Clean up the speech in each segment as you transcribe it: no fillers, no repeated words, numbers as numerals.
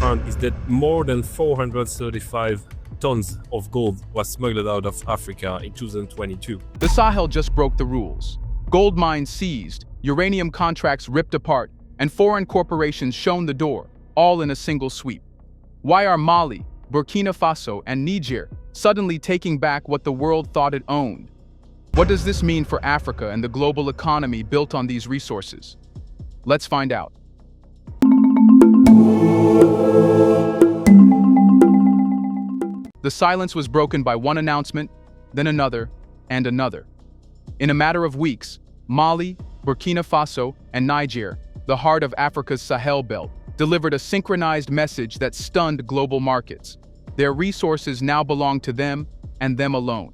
found is that more than 435 tons of gold was smuggled out of Africa in 2022. The Sahel just broke the rules. Gold mines seized, uranium contracts ripped apart, and foreign corporations shown the door, all in a single sweep. Why are Mali, Burkina Faso, and Niger suddenly taking back what the world thought it owned? What does this mean for Africa and the global economy built on these resources? Let's find out. The silence was broken by one announcement, then another, and another. In a matter of weeks, Mali, Burkina Faso, and Niger, the heart of Africa's Sahel belt, delivered a synchronized message that stunned global markets. Their resources now belong to them and them alone.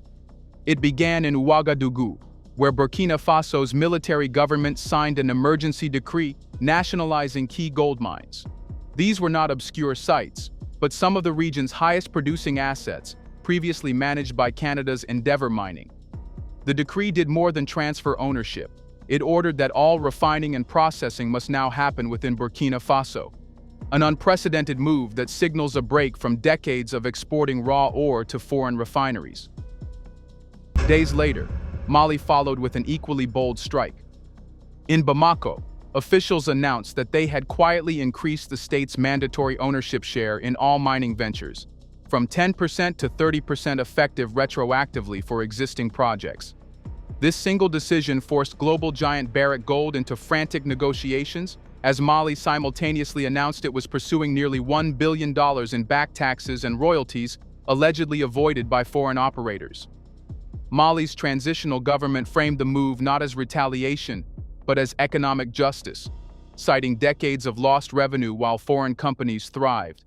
It began in Ouagadougou, where Burkina Faso's military government signed an emergency decree nationalizing key gold mines. These were not obscure sites, but some of the region's highest producing assets, previously managed by Canada's Endeavour Mining. The decree did more than transfer ownership. It ordered that all refining and processing must now happen within Burkina Faso, an unprecedented move that signals a break from decades of exporting raw ore to foreign refineries. Days later, Mali followed with an equally bold strike. In Bamako, officials announced that they had quietly increased the state's mandatory ownership share in all mining ventures, from 10% to 30% effective retroactively for existing projects. This single decision forced global giant Barrick Gold into frantic negotiations, as Mali simultaneously announced it was pursuing nearly $1 billion in back taxes and royalties allegedly avoided by foreign operators. Mali's transitional government framed the move not as retaliation, but as economic justice, citing decades of lost revenue while foreign companies thrived.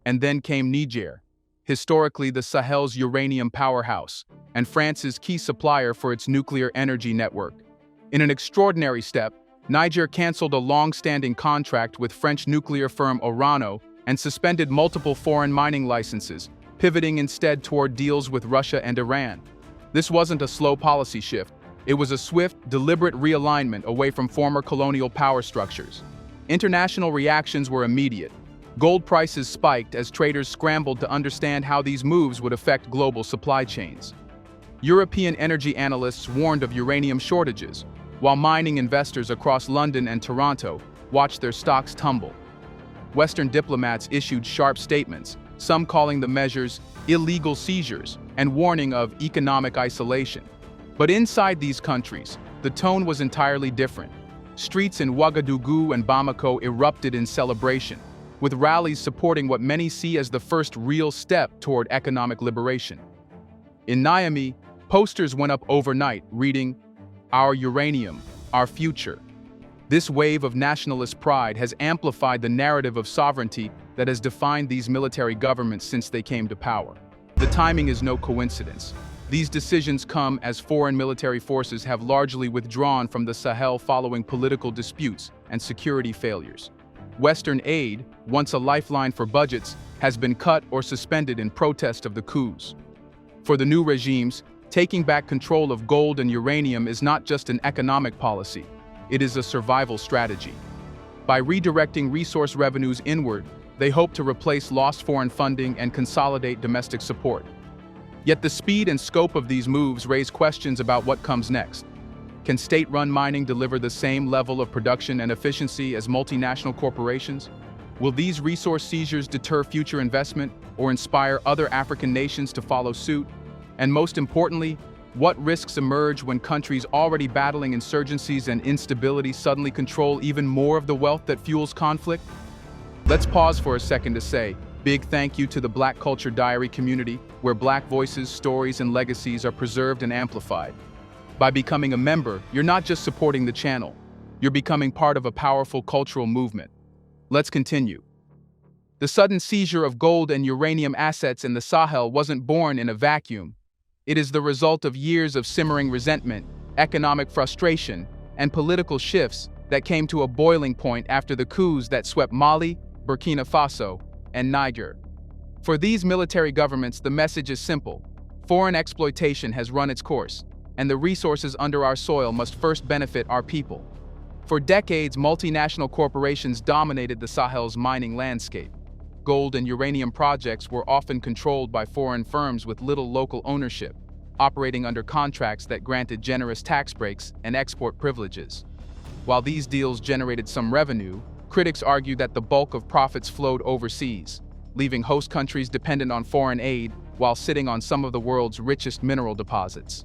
And then came Niger, historically the Sahel's uranium powerhouse, and France's key supplier for its nuclear energy network. In an extraordinary step, Niger canceled a long-standing contract with French nuclear firm Orano and suspended multiple foreign mining licenses, pivoting instead toward deals with Russia and Iran. This wasn't a slow policy shift. It was a swift, deliberate realignment away from former colonial power structures. International reactions were immediate. Gold prices spiked as traders scrambled to understand how these moves would affect global supply chains. European energy analysts warned of uranium shortages, while mining investors across London and Toronto watched their stocks tumble. Western diplomats issued sharp statements, some calling the measures illegal seizures and warning of economic isolation. But inside these countries, the tone was entirely different. Streets in Ouagadougou and Bamako erupted in celebration, with rallies supporting what many see as the first real step toward economic liberation. In Niamey, posters went up overnight reading, "Our uranium, our future." This wave of nationalist pride has amplified the narrative of sovereignty that has defined these military governments since they came to power. The timing is no coincidence. These decisions come as foreign military forces have largely withdrawn from the Sahel following political disputes and security failures. Western aid, once a lifeline for budgets, has been cut or suspended in protest of the coups. For the new regimes, taking back control of gold and uranium is not just an economic policy, it is a survival strategy. By redirecting resource revenues inward, they hope to replace lost foreign funding and consolidate domestic support. Yet the speed and scope of these moves raise questions about what comes next. Can state-run mining deliver the same level of production and efficiency as multinational corporations? Will these resource seizures deter future investment or inspire other African nations to follow suit? And most importantly, what risks emerge when countries already battling insurgencies and instability suddenly control even more of the wealth that fuels conflict? Let's pause for a second to say, big thank you to the Black Culture Diary community, where Black voices, stories, and legacies are preserved and amplified. By becoming a member, you're not just supporting the channel, you're becoming part of a powerful cultural movement. Let's continue. The sudden seizure of gold and uranium assets in the Sahel wasn't born in a vacuum. It is the result of years of simmering resentment, economic frustration, and political shifts that came to a boiling point after the coups that swept Mali, Burkina Faso, and Niger. For these military governments, the message is simple. Foreign exploitation has run its course, and the resources under our soil must first benefit our people. For decades, multinational corporations dominated the Sahel's mining landscape. gold and uranium projects were often controlled by foreign firms with little local ownership, operating under contracts that granted generous tax breaks and export privileges. While these deals generated some revenue, critics argue that the bulk of profits flowed overseas, leaving host countries dependent on foreign aid while sitting on some of the world's richest mineral deposits.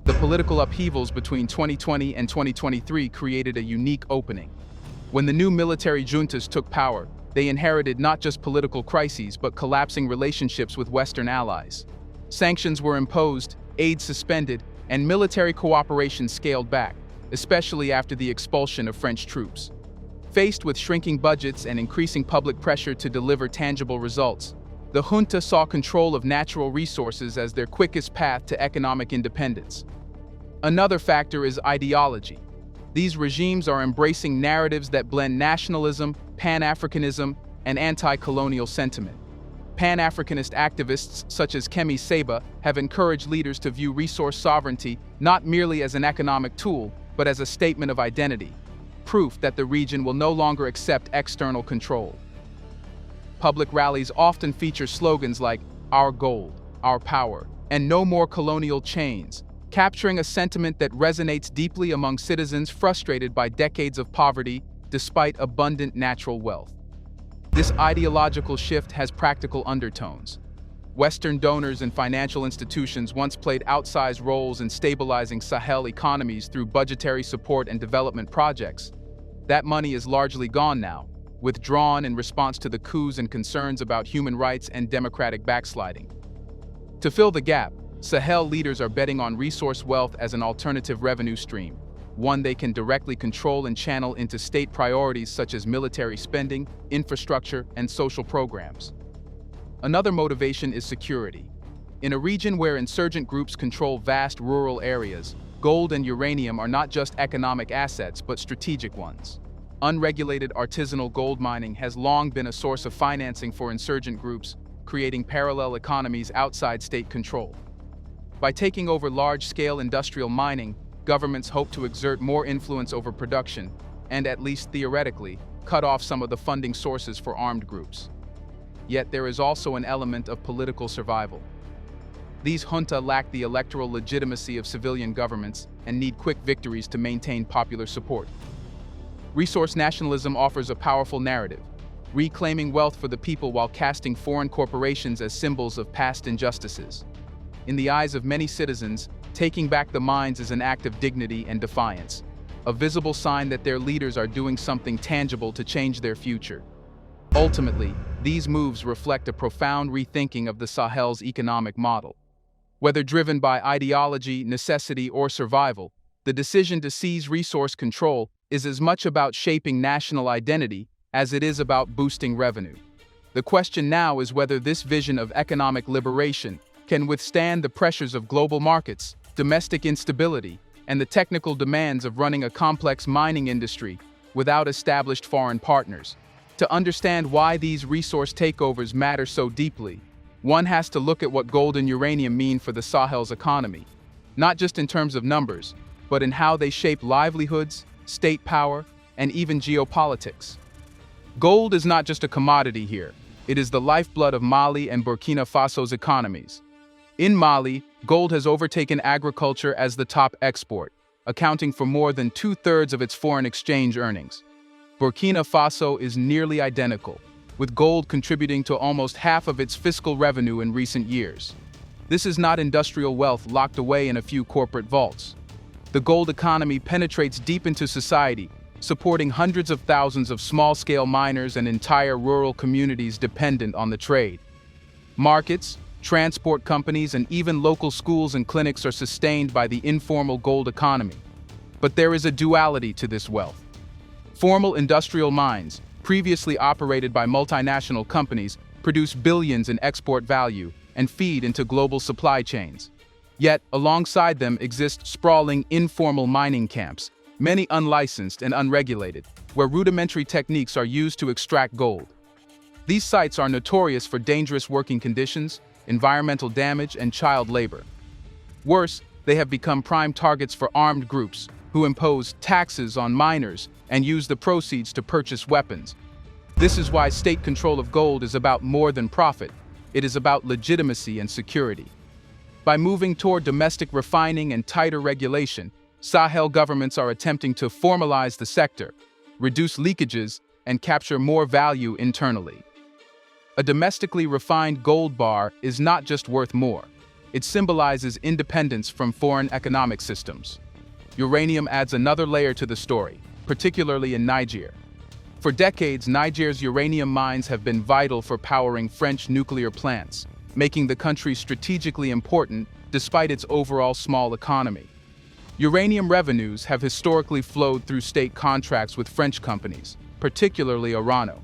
The political upheavals between 2020 and 2023 created a unique opening. When the new military juntas took power, they inherited not just political crises but collapsing relationships with Western allies. Sanctions were imposed, aid suspended, and military cooperation scaled back, especially after the expulsion of French troops. Faced with shrinking budgets and increasing public pressure to deliver tangible results, the junta saw control of natural resources as their quickest path to economic independence. Another factor is ideology. These regimes are embracing narratives that blend nationalism, Pan-Africanism, and anti-colonial sentiment. Pan-Africanist activists such as Kemi Seba have encouraged leaders to view resource sovereignty not merely as an economic tool, but as a statement of identity, proof that the region will no longer accept external control. Public rallies often feature slogans like "Our gold, our power," and "No more colonial chains," capturing a sentiment that resonates deeply among citizens frustrated by decades of poverty despite abundant natural wealth. This ideological shift has practical undertones. Western donors and financial institutions once played outsized roles in stabilizing Sahel economies through budgetary support and development projects. That money is largely gone now, withdrawn in response to the coups and concerns about human rights and democratic backsliding. To fill the gap, Sahel leaders are betting on resource wealth as an alternative revenue stream, one they can directly control and channel into state priorities such as military spending, infrastructure, and social programs. Another motivation is security. In a region where insurgent groups control vast rural areas, gold and uranium are not just economic assets but strategic ones. Unregulated artisanal gold mining has long been a source of financing for insurgent groups, creating parallel economies outside state control. By taking over large-scale industrial mining, governments hope to exert more influence over production and, at least theoretically, cut off some of the funding sources for armed groups. Yet there is also an element of political survival. These junta lack the electoral legitimacy of civilian governments and need quick victories to maintain popular support. Resource nationalism offers a powerful narrative, reclaiming wealth for the people while casting foreign corporations as symbols of past injustices. In the eyes of many citizens, taking back the mines is an act of dignity and defiance, a visible sign that their leaders are doing something tangible to change their future. Ultimately, these moves reflect a profound rethinking of the Sahel's economic model. Whether driven by ideology, necessity, or survival, the decision to seize resource control is as much about shaping national identity as it is about boosting revenue. The question now is whether this vision of economic liberation can withstand the pressures of global markets, domestic instability, and the technical demands of running a complex mining industry without established foreign partners. To understand why these resource takeovers matter so deeply, one has to look at what gold and uranium mean for the Sahel's economy, not just in terms of numbers, but in how they shape livelihoods, state power, and even geopolitics. Gold is not just a commodity here, it is the lifeblood of Mali and Burkina Faso's economies. In Mali, gold has overtaken agriculture as the top export, accounting for more than 2/3 of its foreign exchange earnings. Burkina Faso is nearly identical, with gold contributing to almost half of its fiscal revenue in recent years. This is not industrial wealth locked away in a few corporate vaults. The gold economy penetrates deep into society, supporting hundreds of thousands of small-scale miners and entire rural communities dependent on the trade. Markets, transport companies, and even local schools and clinics are sustained by the informal gold economy. But there is a duality to this wealth. Formal industrial mines, previously operated by multinational companies, produce billions in export value and feed into global supply chains. Yet, alongside them exist sprawling informal mining camps, many unlicensed and unregulated, where rudimentary techniques are used to extract gold. These sites are notorious for dangerous working conditions, environmental damage, and child labor. Worse, they have become prime targets for armed groups who impose taxes on miners and use the proceeds to purchase weapons. This is why state control of gold is about more than profit. It is about legitimacy and security. By moving toward domestic refining and tighter regulation, Sahel governments are attempting to formalize the sector, reduce leakages, and capture more value internally. A domestically refined gold bar is not just worth more. It symbolizes independence from foreign economic systems. Uranium adds another layer to the story, particularly in Niger. For decades, Niger's uranium mines have been vital for powering French nuclear plants, making the country strategically important despite its overall small economy. Uranium revenues have historically flowed through state contracts with French companies, particularly Orano.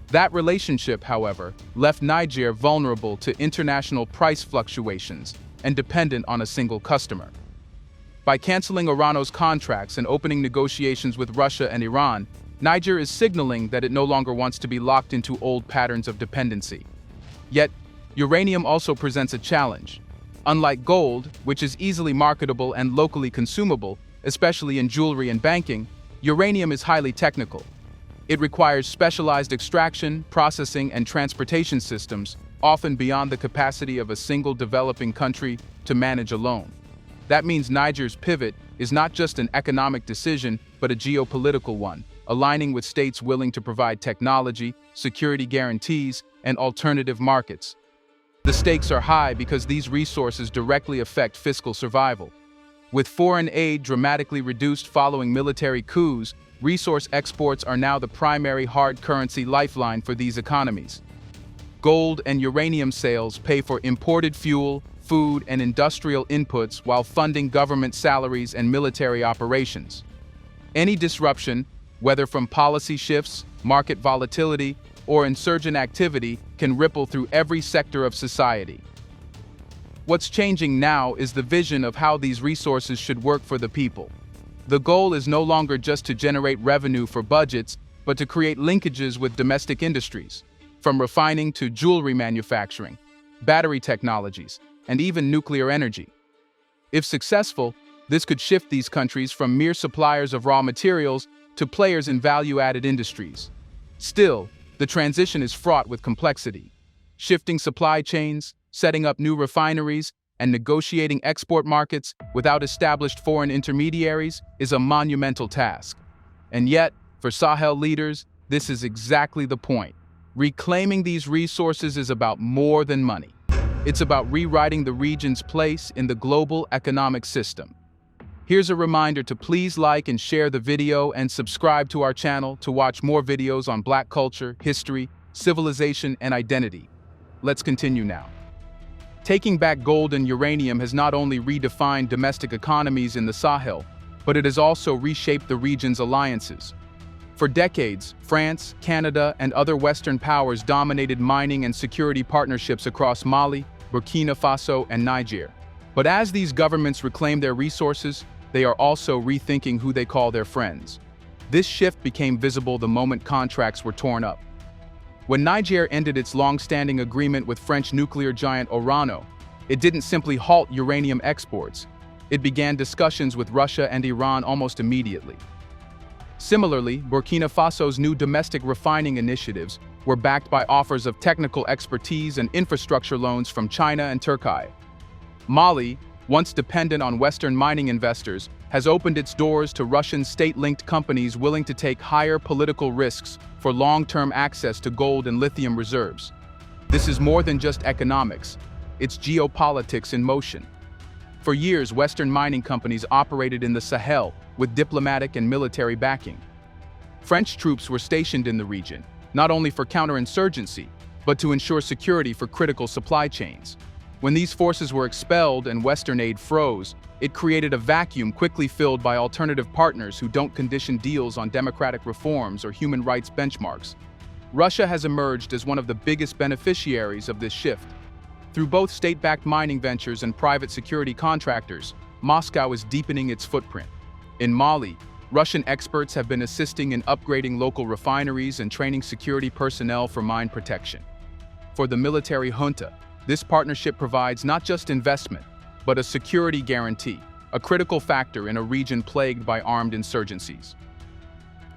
That relationship, however, left Niger vulnerable to international price fluctuations and dependent on a single customer. By canceling Orano's contracts and opening negotiations with Russia and Iran, Niger is signaling that it no longer wants to be locked into old patterns of dependency. Yet, uranium also presents a challenge. Unlike gold, which is easily marketable and locally consumable, especially in jewelry and banking, uranium is highly technical. It requires specialized extraction, processing, and transportation systems, often beyond the capacity of a single developing country to manage alone. That means Niger's pivot is not just an economic decision, but a geopolitical one, aligning with states willing to provide technology, security guarantees, and alternative markets. The stakes are high because these resources directly affect fiscal survival. With foreign aid dramatically reduced following military coups, resource exports are now the primary hard currency lifeline for these economies. Gold and uranium sales pay for imported fuel, food, and industrial inputs while funding government salaries and military operations. Any disruption, whether from policy shifts, market volatility, or insurgent activity, can ripple through every sector of society. What's changing now is the vision of how these resources should work for the people. The goal is no longer just to generate revenue for budgets, but to create linkages with domestic industries, from refining to jewelry manufacturing, battery technologies, and even nuclear energy. If successful, this could shift these countries from mere suppliers of raw materials to players in value-added industries. Still, the transition is fraught with complexity. Shifting supply chains, setting up new refineries, and negotiating export markets without established foreign intermediaries is a monumental task. And yet, for Sahel leaders, this is exactly the point. Reclaiming these resources is about more than money. It's about rewriting the region's place in the global economic system. Here's a reminder to please like and share the video and subscribe to our channel to watch more videos on Black culture, history, civilization, and identity. Let's continue now. Taking back gold and uranium has not only redefined domestic economies in the Sahel, but it has also reshaped the region's alliances. For decades, France, Canada, and other Western powers dominated mining and security partnerships across Mali, Burkina Faso, and Niger. But as these governments reclaim their resources, they are also rethinking who they call their friends. This shift became visible the moment contracts were torn up. When Niger ended its long-standing agreement with French nuclear giant Orano, it didn't simply halt uranium exports. It began discussions with Russia and Iran almost immediately. Similarly, Burkina Faso's new domestic refining initiatives were backed by offers of technical expertise and infrastructure loans from China and Turkey. Mali, once dependent on Western mining investors, has opened its doors to Russian state-linked companies willing to take higher political risks for long-term access to gold and lithium reserves. This is more than just economics, it's geopolitics in motion. For years, Western mining companies operated in the Sahel with diplomatic and military backing. French troops were stationed in the region, not only for counterinsurgency, but to ensure security for critical supply chains. When these forces were expelled and Western aid froze, it created a vacuum quickly filled by alternative partners who don't condition deals on democratic reforms or human rights benchmarks. Russia has emerged as one of the biggest beneficiaries of this shift. Through both state-backed mining ventures and private security contractors, Moscow is deepening its footprint. In Mali, Russian experts have been assisting in upgrading local refineries and training security personnel for mine protection. For the military junta, this partnership provides not just investment, but a security guarantee, a critical factor in a region plagued by armed insurgencies.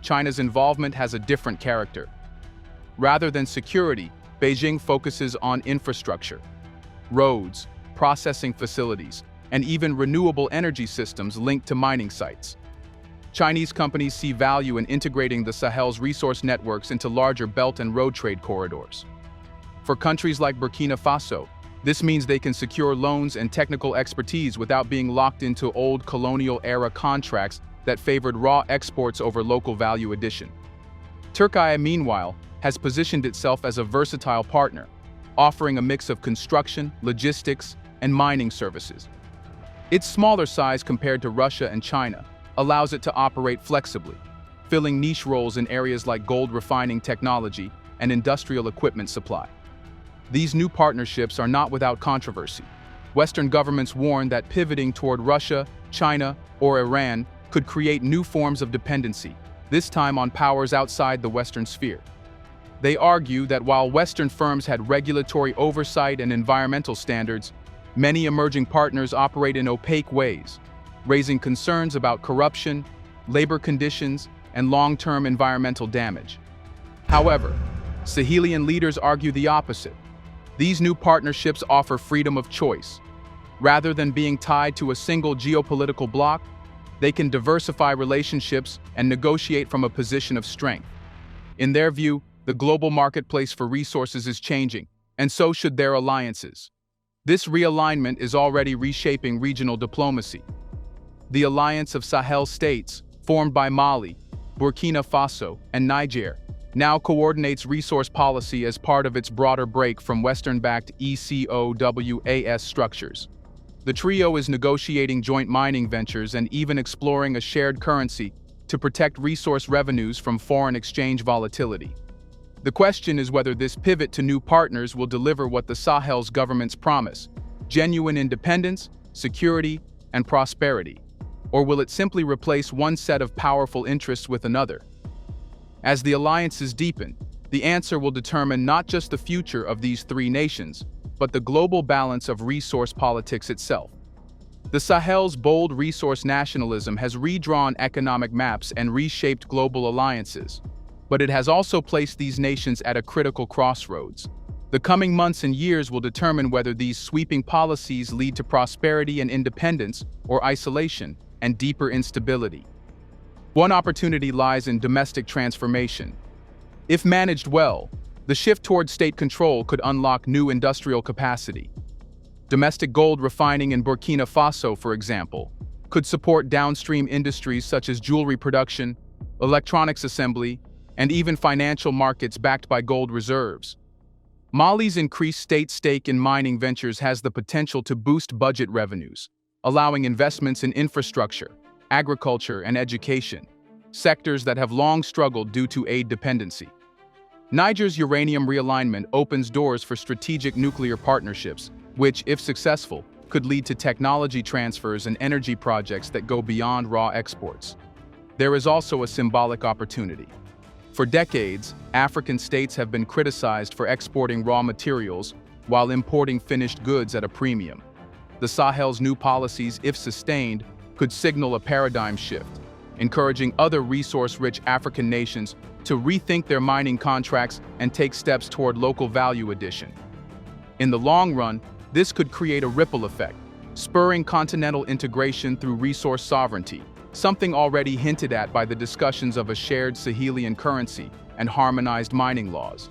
China's involvement has a different character. Rather than security, Beijing focuses on infrastructure, roads, processing facilities, and even renewable energy systems linked to mining sites. Chinese companies see value in integrating the Sahel's resource networks into larger belt and road trade corridors. For countries like Burkina Faso, this means they can secure loans and technical expertise without being locked into old colonial-era contracts that favored raw exports over local value addition. Turkey, meanwhile, has positioned itself as a versatile partner, offering a mix of construction, logistics, and mining services. Its smaller size compared to Russia and China allows it to operate flexibly, filling niche roles in areas like gold refining technology and industrial equipment supply. These new partnerships are not without controversy. Western governments warn that pivoting toward Russia, China, or Iran could create new forms of dependency, this time on powers outside the Western sphere. They argue that while Western firms had regulatory oversight and environmental standards, many emerging partners operate in opaque ways, raising concerns about corruption, labor conditions, and long-term environmental damage. However, Sahelian leaders argue the opposite. These new partnerships offer freedom of choice. Rather than being tied to a single geopolitical bloc, they can diversify relationships and negotiate from a position of strength. In their view, the global marketplace for resources is changing, and so should their alliances. This realignment is already reshaping regional diplomacy. The Alliance of Sahel states, formed by Mali, Burkina Faso, and Niger, now coordinates resource policy as part of its broader break from Western-backed ECOWAS structures. The trio is negotiating joint mining ventures and even exploring a shared currency to protect resource revenues from foreign exchange volatility. The question is whether this pivot to new partners will deliver what the Sahel's governments promise: genuine independence, security, and prosperity. Or will it simply replace one set of powerful interests with another? As the alliances deepen, the answer will determine not just the future of these three nations, but the global balance of resource politics itself. The Sahel's bold resource nationalism has redrawn economic maps and reshaped global alliances, but it has also placed these nations at a critical crossroads. The coming months and years will determine whether these sweeping policies lead to prosperity and independence, or isolation and deeper instability. One opportunity lies in domestic transformation. If managed well, the shift toward state control could unlock new industrial capacity. Domestic gold refining in Burkina Faso, for example, could support downstream industries such as jewelry production, electronics assembly, and even financial markets backed by gold reserves. Mali's increased state stake in mining ventures has the potential to boost budget revenues, allowing investments in infrastructure, agriculture, and education, sectors that have long struggled due to aid dependency. Niger's uranium realignment opens doors for strategic nuclear partnerships, which, if successful, could lead to technology transfers and energy projects that go beyond raw exports. There is also a symbolic opportunity. For decades, African states have been criticized for exporting raw materials while importing finished goods at a premium. The Sahel's new policies, if sustained, could signal a paradigm shift, encouraging other resource-rich African nations to rethink their mining contracts and take steps toward local value addition. In the long run, this could create a ripple effect, spurring continental integration through resource sovereignty, something already hinted at by the discussions of a shared Sahelian currency and harmonized mining laws.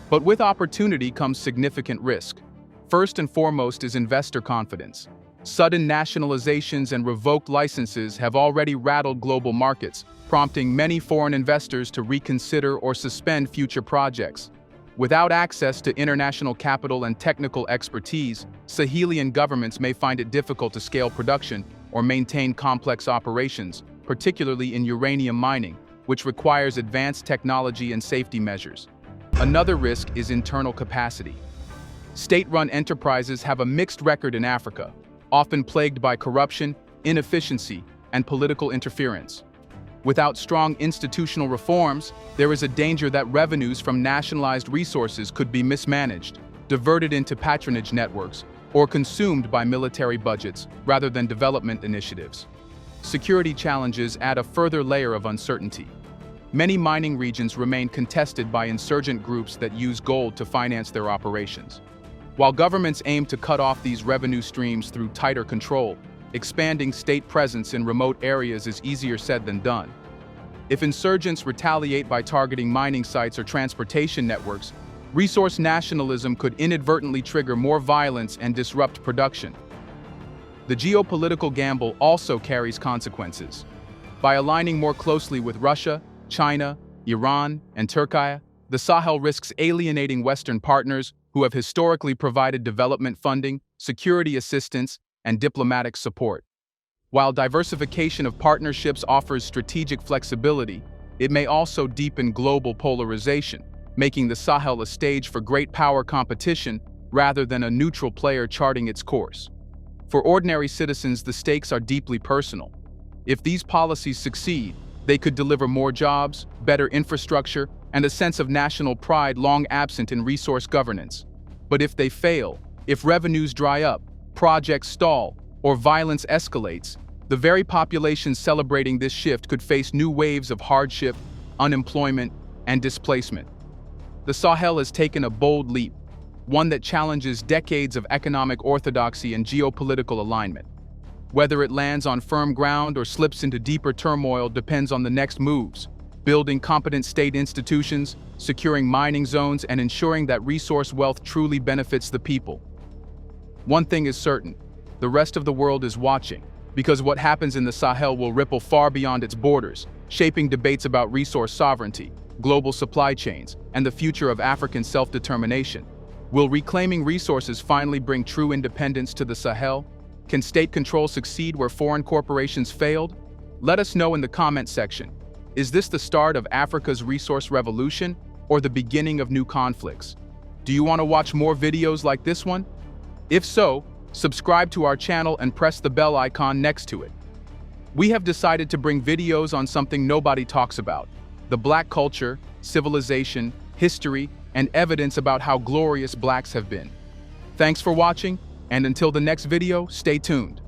But with opportunity comes significant risk. First and foremost is investor confidence. Sudden nationalizations and revoked licenses have already rattled global markets, prompting many foreign investors to reconsider or suspend future projects. Without access to international capital and technical expertise, Sahelian governments may find it difficult to scale production or maintain complex operations, particularly in uranium mining, which requires advanced technology and safety measures. Another risk is internal capacity. State-run enterprises have a mixed record in Africa, often plagued by corruption, inefficiency, and political interference. Without strong institutional reforms, there is a danger that revenues from nationalized resources could be mismanaged, diverted into patronage networks, or consumed by military budgets rather than development initiatives. Security challenges add a further layer of uncertainty. many mining regions remain contested by insurgent groups that use gold to finance their operations. While governments aim to cut off these revenue streams through tighter control, expanding state presence in remote areas is easier said than done. If insurgents retaliate by targeting mining sites or transportation networks, resource nationalism could inadvertently trigger more violence and disrupt production. The geopolitical gamble also carries consequences. By aligning more closely with Russia, China, Iran, and Turkey, the Sahel risks alienating Western partners who have historically provided development funding, security assistance, and diplomatic support. While diversification of partnerships offers strategic flexibility, it may also deepen global polarization, making the Sahel a stage for great power competition rather than a neutral player charting its course. For ordinary citizens, the stakes are deeply personal. If these policies succeed, they could deliver more jobs, better infrastructure, and a sense of national pride long absent in resource governance. But if they fail, if revenues dry up, projects stall, or violence escalates, the very population celebrating this shift could face new waves of hardship, unemployment, and displacement. The Sahel has taken a bold leap, one that challenges decades of economic orthodoxy and geopolitical alignment. Whether it lands on firm ground or slips into deeper turmoil depends on the next moves: building competent state institutions, securing mining zones, and ensuring that resource wealth truly benefits the people. One thing is certain: the rest of the world is watching, because what happens in the Sahel will ripple far beyond its borders, shaping debates about resource sovereignty, global supply chains, and the future of African self-determination. Will reclaiming resources finally bring true independence to the Sahel? Can state control succeed where foreign corporations failed? Let us know in the comment section. Is this the start of Africa's resource revolution or the beginning of new conflicts? Do you want to watch more videos like this one? If so, subscribe to our channel and press the bell icon next to it. We have decided to bring videos on something nobody talks about: the Black culture, civilization, history, and evidence about how glorious Blacks have been. Thanks for watching, and until the next video, stay tuned.